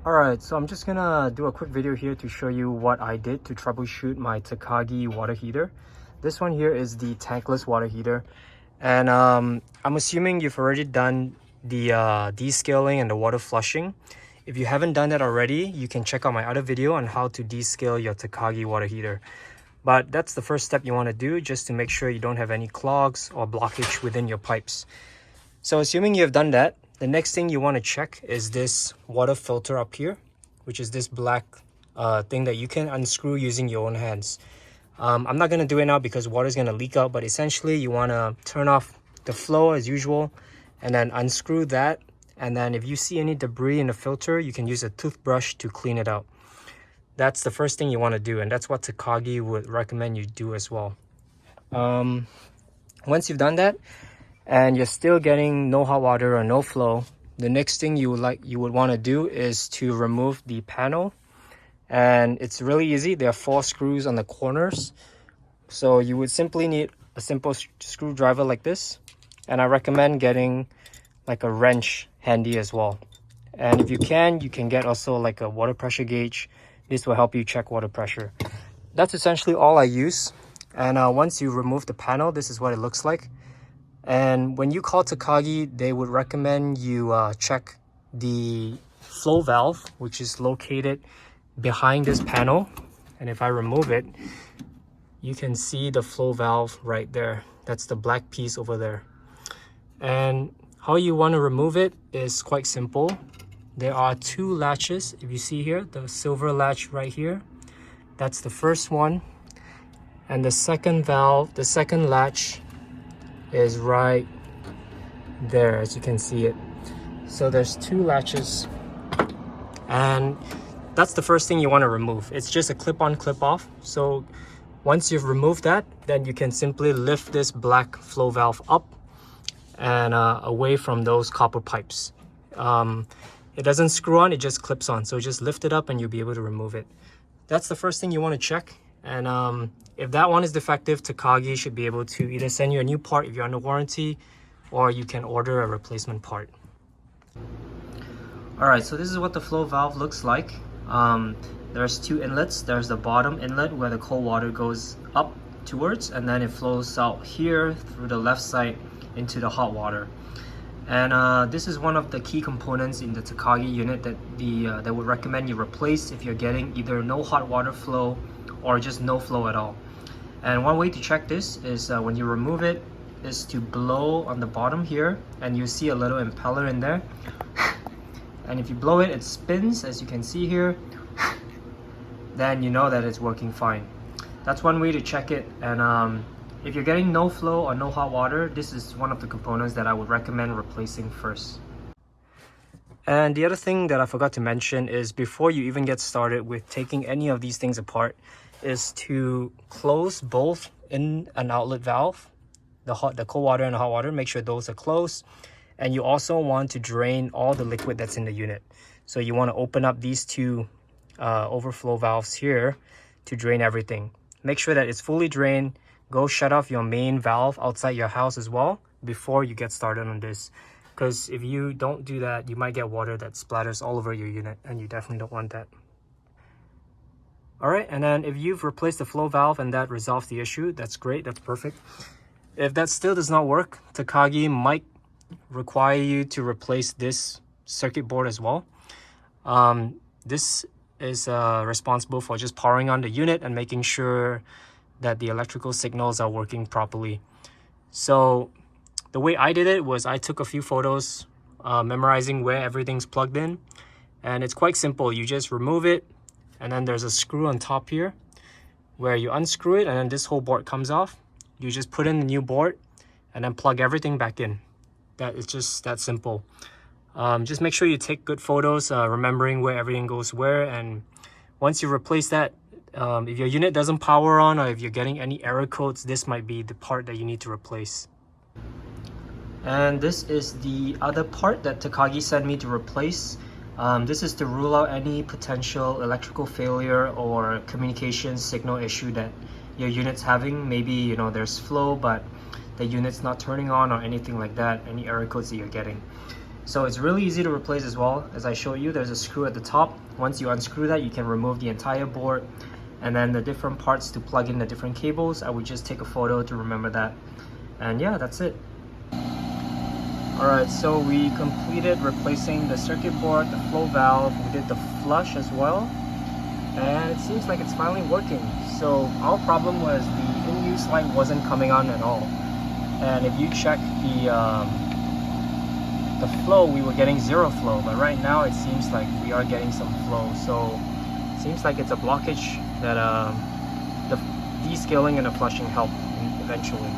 Alright, so I'm just gonna do a quick video here to show you what I did to troubleshoot my Takagi water heater. This one here is the tankless water heater, and I'm assuming you've already done the descaling and the water flushing. If you haven't done that already, you can check out my other video on how to descale your Takagi water heater. But that's the first step you want to do, just to make sure you don't have any clogs or blockage within your pipes. So assuming you have done that, the next thing you want to check is this water filter up here, which is this black thing that you can unscrew using your own hands. I'm not going to do it now because water is going to leak out, but essentially you want to turn off the flow as usual and then unscrew that. And then if you see any debris in the filter, you can use a toothbrush to clean it out. That's the first thing you want to do, and that's what Takagi would recommend you do as well. Once you've done that, and you're still getting no hot water or no flow, the next thing you would want to do is to remove the panel. And it's really easy. There are 4 screws on the corners, so you would simply need a simple screwdriver like this, and I recommend getting like a wrench handy as well. And if you can get also like a water pressure gauge. This will help you check water pressure. That's essentially all I use. And once you remove the panel, this is what it looks like. And when you call Takagi, they would recommend you check the flow valve, which is located behind this panel. And if I remove it, you can see the flow valve right there. That's the black piece over there. And how you want to remove it is quite simple. There are 2 latches. If you see here, the silver latch right here, that's the first one. And the second latch is right there, as you can see it. So there's 2 latches, and that's the first thing you want to remove. It's just a clip-on, clip-off. So once you've removed that, then you can simply lift this black flow valve up and away from those copper pipes. It doesn't screw on, it just clips on. So just lift it up and you'll be able to remove it. That's the first thing you want to check. And if that one is defective, Takagi should be able to either send you a new part if you're under warranty, or you can order a replacement part. Alright, so this is what the flow valve looks like. There's 2 inlets. There's the bottom inlet where the cold water goes up towards, and then it flows out here through the left side into the hot water. And this is one of the key components in the Takagi unit that they would recommend you replace if you're getting either no hot water flow or just no flow at all. And one way to check this is when you remove it is to blow on the bottom here, and you see a little impeller in there. And if you blow it, it spins, as you can see here. Then you know that it's working fine. That's one way to check it. And if you're getting no flow or no hot water, this is one of the components that I would recommend replacing first. And the other thing that I forgot to mention is before you even get started with taking any of these things apart is to close both in and outlet valve, the cold water and the hot water. Make sure those are closed. And you also want to drain all the liquid that's in the unit. So you want to open up these 2 overflow valves here to drain everything. Make sure that it's fully drained. Go shut off your main valve outside your house as well before you get started on this. Because if you don't do that, you might get water that splatters all over your unit, and you definitely don't want that. Alright, and then if you've replaced the flow valve and that resolves the issue, that's great, that's perfect. If that still does not work, Takagi might require you to replace this circuit board as well. This is responsible for just powering on the unit and making sure that the electrical signals are working properly. So the way I did it was I took a few photos memorizing where everything's plugged in, and it's quite simple. You just remove it, and then there's a screw on top here where you unscrew it, and then this whole board comes off. You just put in the new board and then plug everything back in. That is just that simple. Just make sure you take good photos, remembering where everything goes where. And once you replace that, if your unit doesn't power on, or if you're getting any error codes, this might be the part that you need to replace. And this is the other part that Takagi sent me to replace. This is to rule out any potential electrical failure or communication signal issue that your unit's having. Maybe there's flow but the unit's not turning on or anything like that, any error codes that you're getting. So it's really easy to replace as well. As I showed you, there's a screw at the top. Once you unscrew that, you can remove the entire board, and then the different parts to plug in the different cables. I would just take a photo to remember that. And yeah, that's it. Alright, so we completed replacing the circuit board, the flow valve, we did the flush as well, and it seems like it's finally working. So our problem was the in-use light wasn't coming on at all. And if you check the flow, we were getting zero flow, but right now it seems like we are getting some flow. So it seems like it's a blockage that the descaling and the flushing helped eventually.